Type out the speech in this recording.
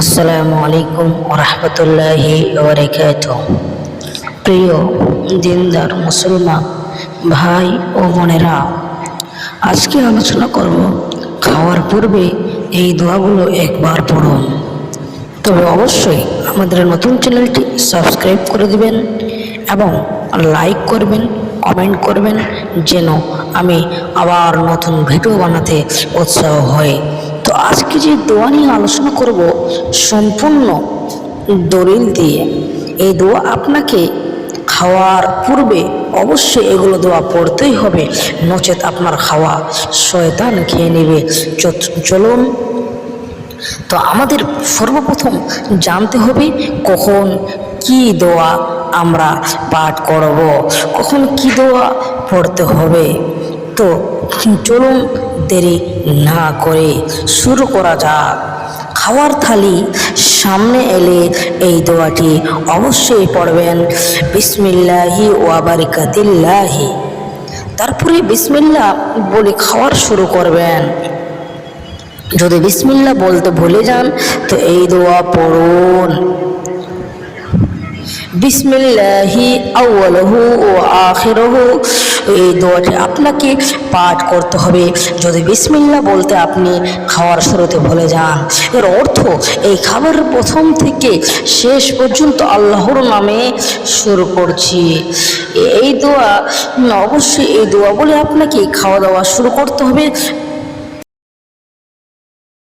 আসসালামু আলাইকুম ওয়া রাহমাতুল্লাহি ওয়া বারাকাতুহু। প্রিয় দিনদার মুসলমান ভাই ও বোনেরা, আজকে আলোচনা করব খাওয়ার পূর্বে এই দোয়াগুলো একবার পড়ুন। তবে অবশ্যই আমাদের নতুন চ্যানেলটি সাবস্ক্রাইব করে দিবেন এবং লাইক করবেন, কমেন্ট করবেন, যেন আমি আবার নতুন ভিডিও বানাতে উৎসাহ হয়। তো আজকে যে দোয়া নিয়ে আলোচনা করব সম্পূর্ণ দলিল দিয়ে। এই দোয়া আপনাকে খাওয়ার পূর্বে অবশ্যই এগুলো দোয়া পড়তেই হবে, নচেত আপনার খাওয়া শয়তান খেয়ে নেবে। চলুন, তো আমাদের সর্বপ্রথম জানতে হবে কখন কি দোয়া আমরা পাঠ করব, কখন কি দোয়া পড়তে হবে। তো চলুন দেরি না করে শুরু করা যাক। খাওয়ার থালি সামনে এলে এই দোয়াটি অবশ্যই পড়বেন, বিসমিল্লাহি ওয়া বারাকাতিল্লাহি। তারপরে বিসমিল্লাহ বলে খাওয়ার শুরু করবেন। যদি বিসমিল্লাহ বলতে ভুলে যান তো এই দোয়া পড়ুন, বিসমিল্লাহি আউয়ালুহু ওয়া আখিরুহু। এই দোয়াটি আপনাকে পাঠ করতে হবে যদি বিসমিল্লাহ বলতে আপনি খাওয়ার শুরুতে ভুলে যান। এর অর্থ এই খাবারের প্রথম থেকে শেষ পর্যন্ত আল্লাহর নামে শুরু করছি। এই দোয়া অবশ্যই এই দোয়া বলে আপনাকে খাওয়া দাওয়া শুরু করতে হবে।